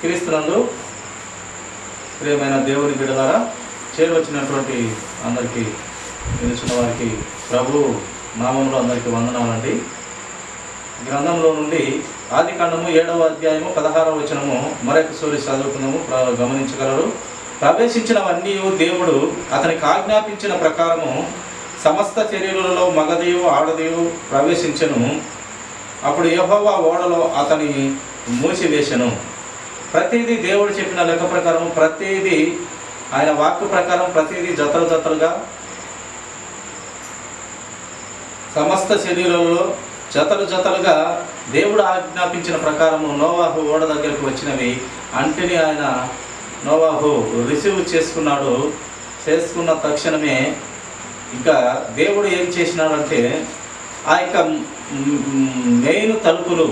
క్రీస్తునందు ప్రియమైన దేవుని బిడ్డలారా, చేరువచ్చినటువంటి అందరికీ, నిలుచున్న వారికి ప్రభు నామంలో అందరికీ వందనాలండి. గ్రంథంలో నుండి ఆదికాండము 7వ అధ్యాయము 16వ వచనము మరొకసారి చదువుకుందాము, గమనించగలరు. ప్రవేశించినవన్నీ దేవుడు అతనికి ఆజ్ఞాపించిన ప్రకారము సమస్త శరీరులలో మగదియు ఆడదియు ప్రవేశించెను. అప్పుడు యెహోవా ఓడలో అతని మూసివేశను. ప్రతిదీ దేవుడు చెప్పిన లెక్క ప్రకారం, ప్రతిదీ ఆయన వాక్కు ప్రకారం, ప్రతిదీ జతలుగా సమస్త శరీరాలలో జతలుగా దేవుడు ఆజ్ఞాపించిన ప్రకారము నోవాహు ఓడ దగ్గరకు వచ్చినవి అంటిని ఆయన నోవాహు రిసీవ్ చేసుకున్న తక్షణమే ఇంకా దేవుడు ఏం చేసినాడంటే, ఆ యొక్క మెయిన్ తలుపులు,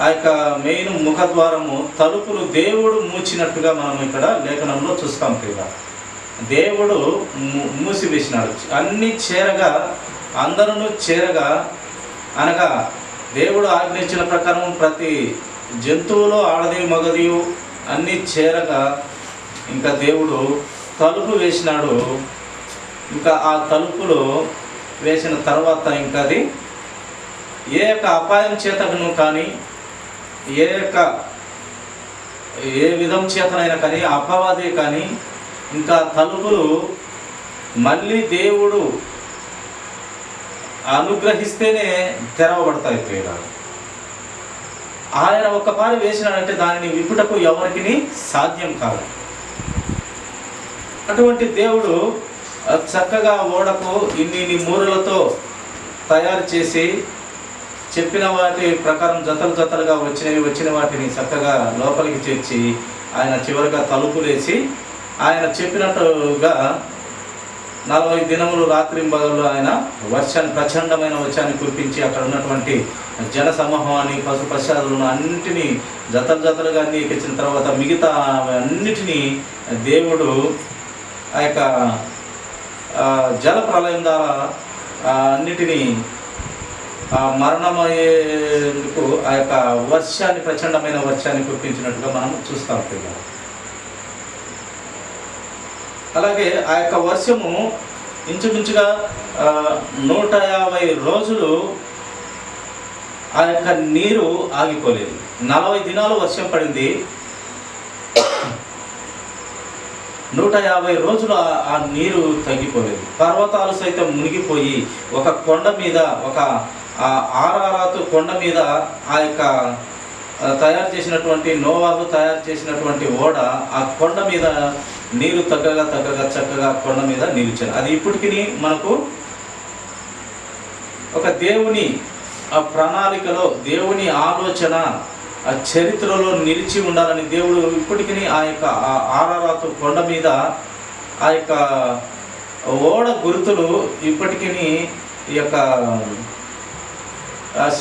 ఆ యొక్క మెయిన్ ముఖద్వారము తలుపులు దేవుడు మూచినట్టుగా మనం ఇక్కడ లేఖనంలో చూస్తాం కదా. దేవుడు మూసివేసినాడు. అన్నీ చేరగా, అందరూ చేరగా, అనగా దేవుడు ఆజ్ఞించిన ప్రకారం ప్రతి జంతువులో ఆడది మగదియు అన్నీ చేరగా ఇంకా దేవుడు తలుపు వేసినాడు. ఇంకా ఆ తలుపులు వేసిన తర్వాత ఇంకా అది ఏ యొక్క అపాయం చేతను కానీ, ఏ విధం చేతనైనా కానీ, అపవాదే కానీ, ఇంకా తలుపులు మళ్ళీ దేవుడు అనుగ్రహిస్తేనే తెరవబడతాయి ప్రియుల. ఆయన ఒక్కపారి వేసినాడంటే దానిని విప్పుటకు ఎవరికి సాధ్యం కాదు. అటువంటి దేవుడు చక్కగా ఓడకు ఇన్ని మూరలతో తయారు చేసి చెప్పిన వాటి ప్రకారం జతలుగా వచ్చిన వాటిని చక్కగా లోపలికి చేర్చి ఆయన చివరిగా తలుపులేసి ఆయన చెప్పినట్టుగా 40 దినములు రాత్రింబగళ్ళు ఆయన వర్షాన్ని, ప్రచండమైన వర్షాన్ని కురిపించి అక్కడ ఉన్నటువంటి జన సమూహాన్ని, పశుపశాలను అన్నిటినీ జతలుగా అన్ని ఎక్కించిన తర్వాత మిగతా అన్నిటినీ దేవుడు ఆ యొక్క జల ప్రళయం ద్వారా అన్నిటినీ మరణమయ్యేందుకు ఆ యొక్క వర్షాన్ని, ప్రచండమైన వర్షాన్ని కురిపించినట్టుగా మనం చూస్తాం కదా. అలాగే ఆ యొక్క వర్షము ఇంచుమించుగా 150 రోజులు ఆ యొక్క నీరు ఆగిపోలేదు. 40 దినాలు వర్షం పడింది. 150 రోజులు ఆ నీరు తగ్గిపోలేదు. పర్వతాలు సైతం మునిగిపోయి ఒక కొండ మీద, ఒక ఆరారాతు కొండ మీద ఆ యొక్క తయారు చేసినటువంటి నోవాహు తయారు చేసినటువంటి ఓడ ఆ కొండ మీద నీరు తగ్గగా చక్కగా కొండ మీద నిలిచాను. అది ఇప్పటికీ మనకు ఒక దేవుని ఆ ప్రణాళికలో, దేవుని ఆలోచన, ఆ చరిత్రలో నిలిచి ఉండాలని దేవుడు ఇప్పటికీ ఆ యొక్క ఆరారాతు కొండ మీద ఆ యొక్క ఓడ గుర్తులు ఇప్పటికీ ఈ యొక్క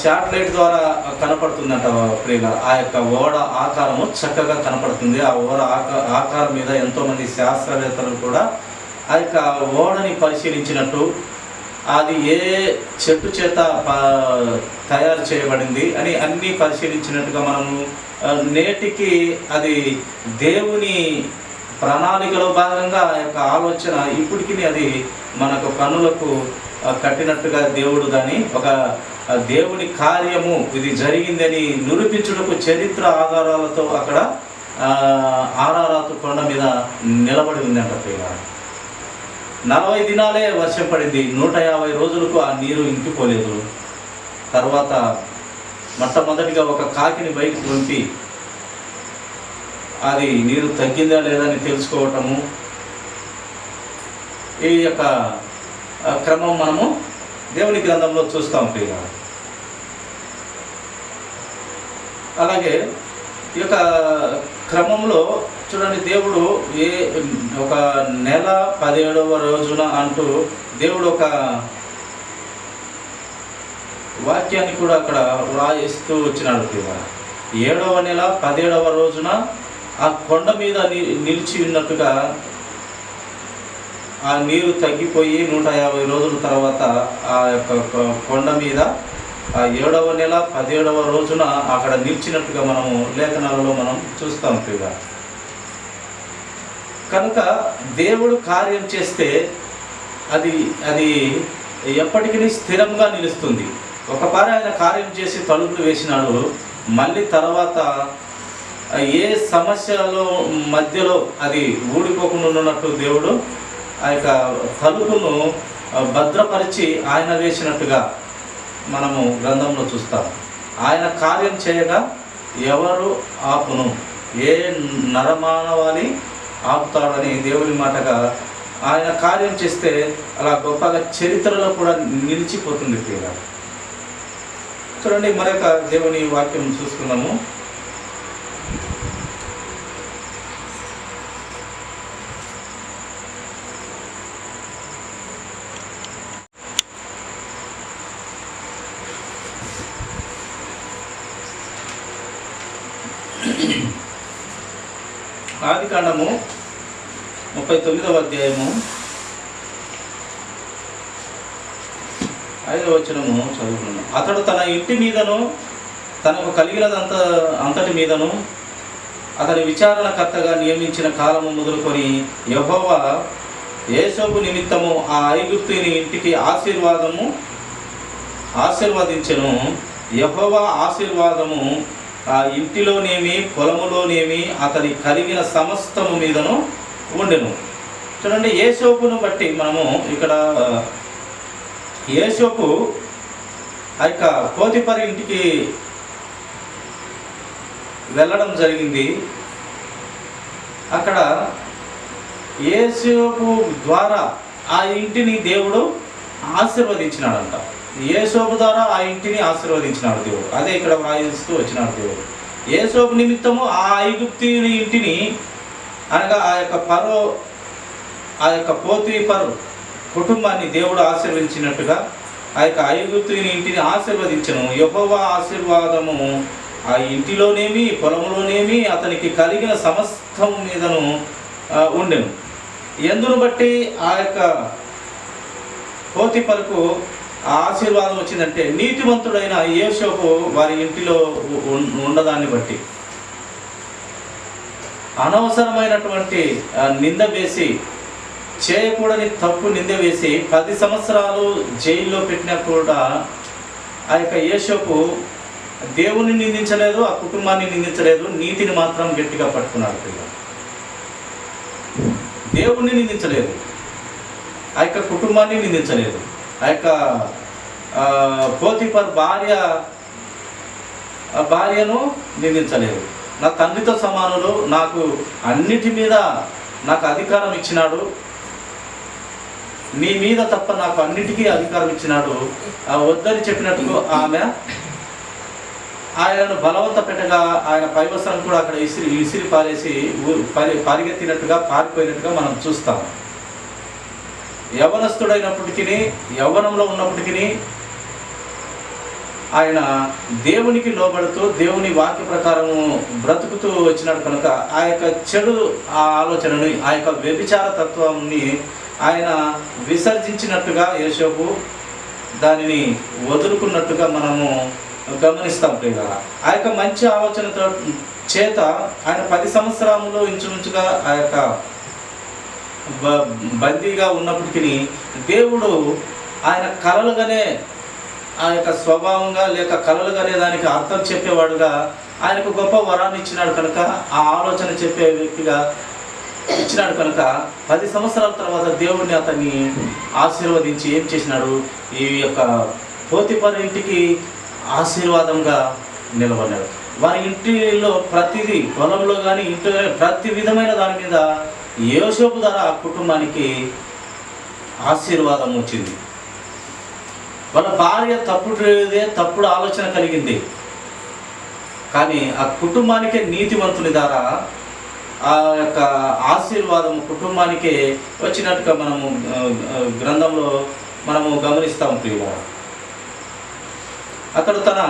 శాటిలైట్ ద్వారా కనపడుతుందంట ప్రియుల. ఆ యొక్క ఓడ ఆకారము చక్కగా కనపడుతుంది. ఆ ఓడ ఆకారం మీద ఎంతోమంది శాస్త్రవేత్తలు కూడా ఆ యొక్క ఓడని పరిశీలించినట్టు, అది ఏ చెట్టు చేత తయారు చేయబడింది అని అన్నీ పరిశీలించినట్టుగా మనము నేటికి అది దేవుని ప్రణాళికలో భాగంగా ఆ యొక్క ఆలోచన ఇప్పటికీ అది మనకు కన్నులకు కట్టినట్టుగా దేవుడు దాన్ని ఒక దేవుని కార్యము ఇది జరిగిందని నిరూపించుటకు చరిత్ర ఆధారాలతో అక్కడ ఆరారాతు కొండ మీద నిలబడి ఉందంట ప్రియుల. 40 దినాలే వర్షం పడింది. 150 రోజులకు ఆ నీరు ఇంకిపోలేదు. తర్వాత మొట్టమొదటిగా ఒక కాకిని బయటకు పంపి అది నీరు తగ్గిందా లేదా అని తెలుసుకోవటము, ఈ యొక్క క్రమం మనము దేవుని గ్రంథంలో చూస్తాం ప్రియుల. అలాగే ఈ యొక్క క్రమంలో చూడండి, దేవుడు ఒక నెల 17వ రోజున అంటూ దేవుడు ఒక వాక్యాన్ని కూడా అక్కడ వ్రాయిస్తూ వచ్చినాడు ప్రియుల. 7వ నెల 17వ రోజున ఆ కొండ మీద నిలిచి ఉన్నట్టుగా ఆ నీరు తగ్గిపోయి 150 రోజుల తర్వాత ఆ యొక్క కొండ మీద ఆ 7వ నెల 17వ రోజున అక్కడ నిలిచినట్టుగా మనము లేఖనాలలో మనం చూస్తాం ప్రియుగా. కనుక దేవుడు కార్యం చేస్తే అది అది ఎప్పటికీ స్థిరంగా నిలుస్తుంది. ఒకసారి ఆయన కార్యం చేసి తలుపులు వేసినాడు, మళ్ళీ తర్వాత ఏ సమస్యలో మధ్యలో అది ఊడిపోకుండా ఉన్నట్టు దేవుడు ఆ యొక్క తలుపును భద్రపరిచి ఆయన వేసినట్టుగా మనము గ్రంథంలో చూస్తాం. ఆయన కార్యం చేయగా ఎవరు ఆపును, ఏ నరమానవాళి ఆపుతాడని దేవుని మాటగా ఆయన కార్యం చేస్తే అలా గొప్పగా చరిత్రలో కూడా నిలిచిపోతుంది ప్రియుల. చూడండి, మరొక దేవుని వాక్యం చూసుకుందాము. ఆదికాండము 39వ అధ్యాయము 5వ వచనము చదువుకున్నాం. అతడు తన ఇంటి మీదను తనకు అంతటి మీదను అతని విచారణకర్తగా నియమించిన కాలము మొదలుకొని యెహోవా యోసేపు నిమిత్తము ఆ ఐగుప్తుని ఇంటికి ఆశీర్వదించెను. యెహోవా ఆశీర్వాదము ఆ ఇంటిలోనేమి పొలములోనేమి అతని కలిగిన సమస్తము మీదను ఉండెను. చూడండి, యోసేపును బట్టి మనము ఇక్కడ యోసేపు ఆ యొక్క పోతిఫరు ఇంటికి వెళ్ళడం జరిగింది. అక్కడ యోసేపు ద్వారా ఆ ఇంటిని దేవుడు ఆశీర్వదించినాడంట. యోసేపు ద్వారా ఆ ఇంటిని ఆశీర్వదించినాడు దేవుడు. అదే ఇక్కడ వ్రాయిస్తూ వచ్చినాడు దేవుడు. యోసేపు నిమిత్తము ఆ ఐగుప్తీయుని ఇంటిని అనగా ఆ యొక్క పోతిఫరు కుటుంబాన్ని దేవుడు ఆశీర్వదించినట్టుగా ఆ యొక్క ఐగుప్తీయుని ఇంటిని ఆశీర్వదించను. యెహోవా ఆశీర్వాదము ఆ ఇంటిలోనేమి పొలంలోనేమి అతనికి కలిగిన సమస్తం మీదను ఉండెను. ఎందును బట్టి ఆ యొక్క పోతిఫరుకు ఆ ఆశీర్వాదం వచ్చిందంటే నీతివంతుడైన యోసేపు వారి ఇంటిలో ఉండదాన్ని బట్టి. అనవసరమైనటువంటి నింద వేసి, చేయకూడని తప్పు నింద వేసి 10 సంవత్సరాలు జైల్లో పెట్టినా కూడా ఆ యొక్క యోసేపు దేవుని నిందించలేదు, ఆ కుటుంబాన్ని నిందించలేదు, నీతిని మాత్రం గట్టిగా పట్టుకున్నాడు పిల్లలు. దేవుణ్ణి నిందించలేదు, ఆ యొక్క కుటుంబాన్ని నిందించలేదు, ఆ యొక్క పోతిఫర్ భార్యను నిందించలేదు. నా తండ్రితో సమానులు, నాకు అన్నిటి మీద నాకు అధికారం ఇచ్చినాడు, నీ మీద తప్ప నాకు అన్నిటికీ అధికారం ఇచ్చినాడు వద్దని చెప్పినట్టుగా ఆమె ఆయనను బలవంత పెట్టగా ఆయన పైవస్త్రం కూడా అక్కడ విసిరి పారేసి పరిగెత్తినట్టుగా పారిపోయినట్టుగా మనం చూస్తాం. యవనస్తుడైనప్పటికీ, యవ్వనంలో ఉన్నప్పటికీ ఆయన దేవునికి లోబడుతూ దేవుని వాక్య ప్రకారము బ్రతుకుతూ వచ్చినాడు. కనుక ఆ యొక్క చెడు ఆలోచనని, ఆ యొక్క వ్యభిచార తత్వాన్ని ఆయన విసర్జించినట్టుగా యోసేపు దానిని వదులుకున్నట్టుగా మనము గమనిస్తాం ప్రియుల. ఆ యొక్క మంచి ఆలోచనతో చేత ఆయన 10 సంవత్సరాలలో ఇంచుమించుగా ఆ యొక్క బందీగా ఉన్నప్పటికీ దేవుడు ఆయన కలలుగానే ఆ యొక్క స్వభావంగా లేక కలలుగానే దానికి అర్థం చెప్పేవాడుగా ఆయనకు గొప్ప వరాన్ని ఇచ్చినాడు. కనుక ఆ ఆలోచన చెప్పే వ్యక్తిగా ఇచ్చినాడు. కనుక 10 సంవత్సరాల తర్వాత దేవుడిని అతన్ని ఆశీర్వదించి ఏం చేసినాడు, ఈ యొక్క పోతిఫరు ఇంటికి ఆశీర్వాదంగా నిలబడ్డాడు. వారి ఇంటిలో ప్రతిదీ, పొలంలో కానీ ఇంట్లో ప్రతి విధమైన దాని మీద యోసేపు ద్వారా ఆ కుటుంబానికి ఆశీర్వాదం వచ్చింది. వాళ్ళ భార్య తప్పుడు ఆలోచన కలిగింది, కానీ ఆ కుటుంబానికే నీతివంతుని ద్వారా ఆ యొక్క ఆశీర్వాదం కుటుంబానికే వచ్చినట్టుగా మనము గ్రంథంలో మనము గమనిస్తాం ప్రియుల. అతడు తన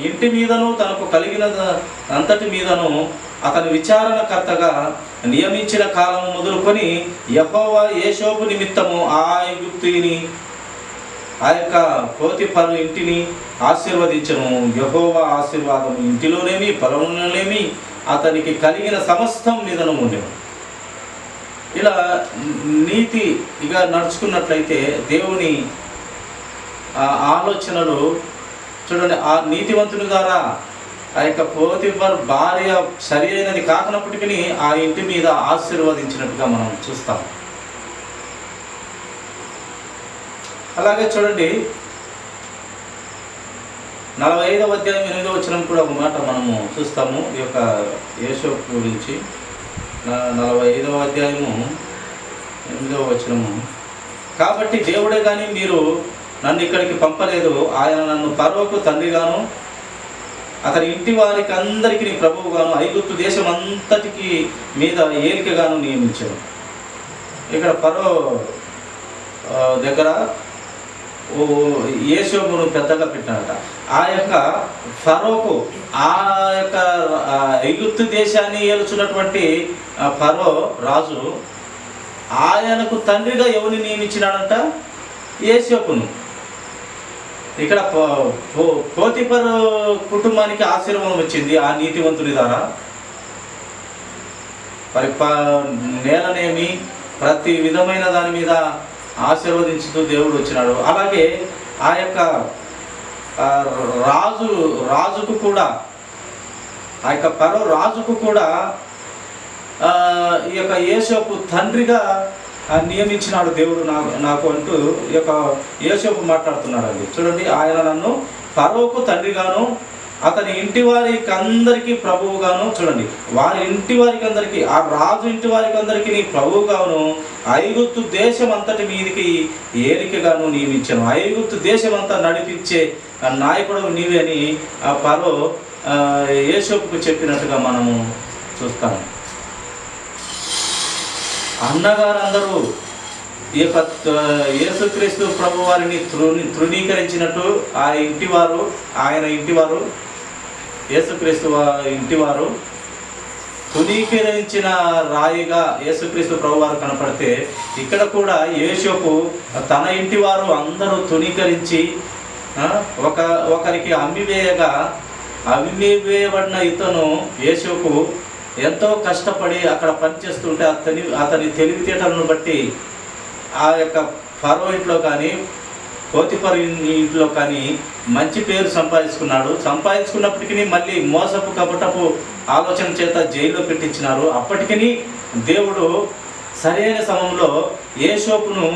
ఇంటి మీదను తనకు కలిగిన అంతటి మీదను అతని విచారణకర్తగా నియమించిన కాలం మొదలుకొని యెహోవా యోసేపు నిమిత్తము ఆ ఐగుప్తుని ఆ యొక్క పోతిఫరు ఇంటిని ఆశీర్వదించను. యెహోవా ఆశీర్వాదం ఇంటిలోనేమి పొలంలోనేమి అతనికి కలిగిన సమస్తం మీదను ఉండెను. ఇలా నీతిగా నడుచుకున్నట్లయితే దేవుని ఆలోచనలు చూడండి. ఆ నీతివంతుని ద్వారా ఆ యొక్క పోతిఫర్ భార్య సరి అయినది కాకున్నప్పటికీ ఆ ఇంటి మీద ఆశీర్వదించినట్టుగా మనం చూస్తాం. అలాగే చూడండి 45వ అధ్యాయం 8వ వచనం కూడా ఒక మాట మనము చూస్తాము ఈ యొక్క యోసేపు గురించి. 45వ అధ్యాయము 8వ వచనము, కాబట్టి దేవుడే కానీ మీరు నన్ను ఇక్కడికి పంపలేదు, ఆయన నన్ను ఫరోకు తండ్రిగాను అతని ఇంటి వారికి అందరికీ ప్రభువుగాను ఐగుప్తు దేశం అంతటికి మీద ఏలికగాను నియమించాను. ఇక్కడ ఫరో దగ్గర యోసేపును పెద్దగా పెట్టాడట. ఆ యొక్క ఫరోకు ఆ యొక్క ఐగుప్తు దేశాన్ని ఏలుచున్నటువంటి ఫరో రాజు ఆయనకు తండ్రిగా ఎవరిని నియమించినాడంట? యోసేపును. ఇక్కడ పోతిఫర్ కుటుంబానికి ఆశీర్వాదం వచ్చింది ఆ నీతివంతుని ద్వారా. మరి నేలనేమి ప్రతి విధమైన దాని మీద ఆశీర్వదించుతూ దేవుడు వచ్చినాడు. అలాగే ఆ యొక్క రాజుకు కూడా ఆ యొక్క ఫరో రాజుకు కూడా ఈ యొక్క యోసేపు తండ్రిగా నియమించినాడు దేవుడు నాకు అంటూ ఈ యొక్క యోసేపు మాట్లాడుతున్నాడు అండి. చూడండి, ఆయన నన్ను ఫరోకు తండ్రిగాను అతని ఇంటి వారికి అందరికీ ప్రభువుగాను, చూడండి వారి ఇంటి వారికి అందరికీ, ఆ రాజు ఇంటి వారికి అందరికీ ప్రభువుగాను ఐగుప్తు దేశం అంతటి మీదికి ఏలికగాను నియమించాను. ఐగుప్తు దేశం అంతా నడిపించే నాయకుడు నీవే అని ఆ ఫరో యోసేపుకు చెప్పినట్టుగా మనము చూస్తాము. అన్నగారందరూ ఈ యొక్క యేసుక్రీస్తు ప్రభు వారిని తృణీకరించినట్టు ఆయన ఇంటివారు యేసుక్రీస్తు ఇంటివారు తృణీకరించిన రాయిగా యేసుక్రీస్తు ప్రభు వారు కనపడితే, ఇక్కడ కూడా యోసేపు తన ఇంటి వారు అందరూ తృణీకరించి ఒకరికి అమ్మివేయబడిన ఇతను యోసేపు ఎంతో కష్టపడి అక్కడ పనిచేస్తుంటే అతని తెలివితేటలను బట్టి ఆ యొక్క ఫరో ఇంట్లో కానీ పోతిఫర్ ఇంట్లో కానీ మంచి పేరు సంపాదించుకున్నప్పటికీ మళ్ళీ మోసపు కపటపు ఆలోచన చేత జైల్లో పెట్టించినారు. అప్పటికీ దేవుడు సరైన సమయంలో యోసేపును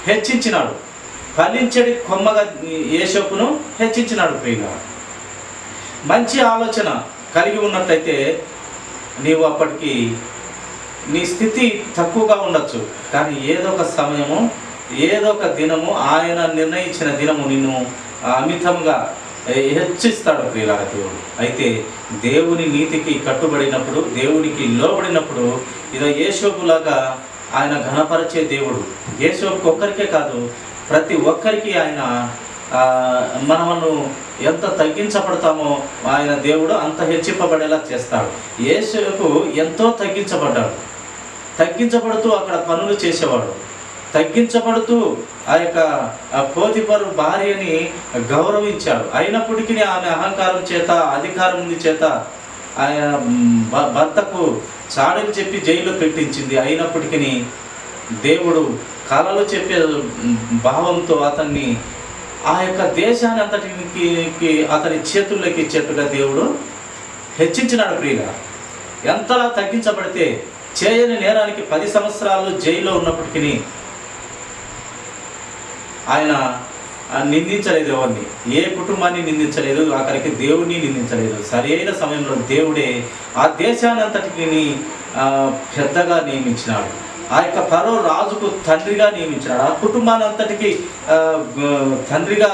హెచ్చించినాడు. ఫలించడి కొమ్మగా యోసేపును హెచ్చించినాడు. ప్రియుగా మంచి ఆలోచన కలిగి ఉన్నట్లయితే నీవు అప్పటికి నీ స్థితి తక్కువగా ఉండొచ్చు, కానీ ఏదో ఒక సమయము ఏదో ఒక దినము ఆయన నిర్ణయించిన దినము నిన్ను అమితంగా హెచ్చిస్తాడు ప్రియులారా దేవుడు. అయితే దేవుని నీతికి కట్టుబడినప్పుడు, దేవునికి లోబడినప్పుడు ఇదో యోసేపులాగా ఆయన ఘనపరిచే దేవుడు. యోసేపుకు ఒక్కరికే కాదు, ప్రతి ఒక్కరికి ఆయన మనము ఎంత తగ్గించబడతామో ఆయన దేవుడు అంత హెచ్చింపబడేలా చేస్తాడు. యోసేపు ఎంతో తగ్గించబడుతూ అక్కడ పనులు చేసేవాడు. తగ్గించబడుతూ ఆ యొక్క పోతిఫరు భార్యని గౌరవించాడు. అయినప్పటికీ ఆమె అహంకారం చేత, అధికారం చేత ఆయన భర్తకు చాడని చెప్పి జైల్లో పెట్టించింది. అయినప్పటికీ దేవుడు కలలు చెప్పే భావంతో అతన్ని ఆ యొక్క దేశాన్ని అంతటికి అతని చేతుల్లోకి ఇచ్చేట్టుగా దేవుడు హెచ్చించినాడు. ప్రియుగా ఎంతలా తగ్గించబడితే చేయని నేరానికి 10 సంవత్సరాలు జైల్లో ఉన్నప్పటికీ ఆయన నిందించలేదు. ఎవరిని, ఏ కుటుంబాన్ని నిందించలేదు, ఆఖరికి దేవుడిని నిందించలేదు. సరైన సమయంలో దేవుడే ఆ దేశాన్ని అంతటికి పెద్దగా నియమించినాడు. ఆ యొక్క ఫరో రాజుకు తండ్రిగా నియమించినాడు. ఆ కుటుంబాన్ని అంతటికి తండ్రిగా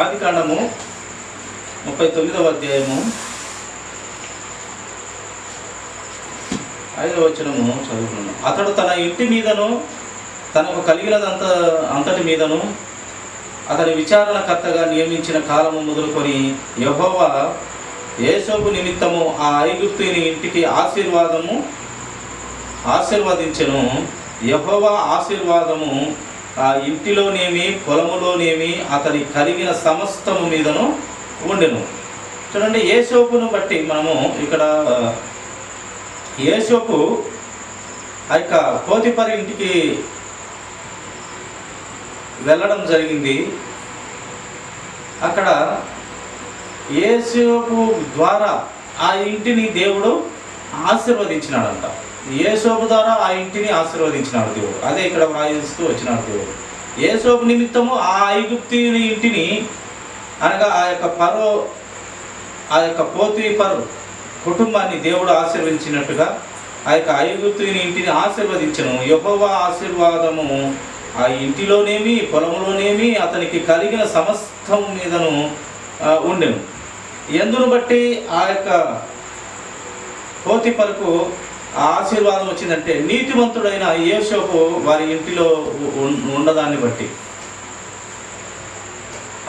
ఆదికాండము 39వ అధ్యాయము 5వ వచనము చదువుకున్నాం. అతడు తన ఇంటి మీదను తనకు అంతటి మీదను అతని విచారణకర్తగా నియమించిన కాలము మొదలుకొని యెహోవా యోసేపు నిమిత్తము ఆ ఐగుప్తుని ఇంటికి ఆశీర్వదించెను. యెహోవా ఆశీర్వాదము ఆ ఇంటిలోనేమి పొలములోనేమి అతని కలిగిన సమస్తము మీదను ఉండెను. చూడండి, యోసేపును బట్టి మనము ఇక్కడ యోసేపు ఆ యొక్క పోతిఫరు ఇంటికి వెళ్ళడం జరిగింది. అక్కడ యోసేపు ద్వారా ఆ ఇంటిని దేవుడు ఆశీర్వదించినాడంట. యోసేపు ద్వారా ఆ ఇంటిని ఆశీర్వదించినాడు దేవుడు. అదే ఇక్కడ వ్రాయిస్తూ వచ్చినాడు దేవుడు. యోసేపు నిమిత్తము ఆ ఐగుప్తీయుని ఇంటిని, అనగా ఆ యొక్క పోతిఫరు కుటుంబాన్ని దేవుడు ఆశీర్వదించినట్టుగా ఆ యొక్క ఐగుప్తీయుని ఇంటిని ఆశీర్వదించను. యెహోవా ఆశీర్వాదము ఆ ఇంటిలోనేమి పొలంలోనేమి అతనికి కలిగిన సమస్తం మీదను ఉండెను. ఎందును బట్టి ఆ యొక్క పోతిఫరుకు ఆ ఆశీర్వాదం వచ్చిందంటే, నీతిమంతుడైన యోసేపు వారి ఇంటిలో ఉండదాన్ని బట్టి.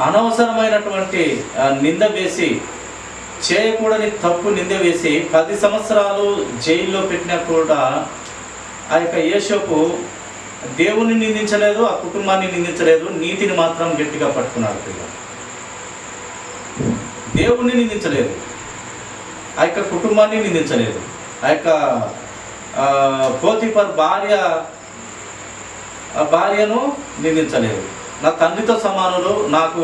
అనవసరమైనటువంటి నింద వేసి, చేయకూడని తప్పు నింద వేసి 10 సంవత్సరాలు జైల్లో పెట్టినా కూడా ఆ యొక్క యోసేపు దేవుని నిందించలేదు, ఆ కుటుంబాన్ని నిందించలేదు, నీతిని మాత్రం గట్టిగా పట్టుకున్నాడు. దేవుణ్ణి నిందించలేదు, ఆ యొక్క కుటుంబాన్ని నిందించలేదు, ఆ యొక్క పోతిఫర్ భార్యను నిందించలేదు. నా తండ్రితో సమానులు, నాకు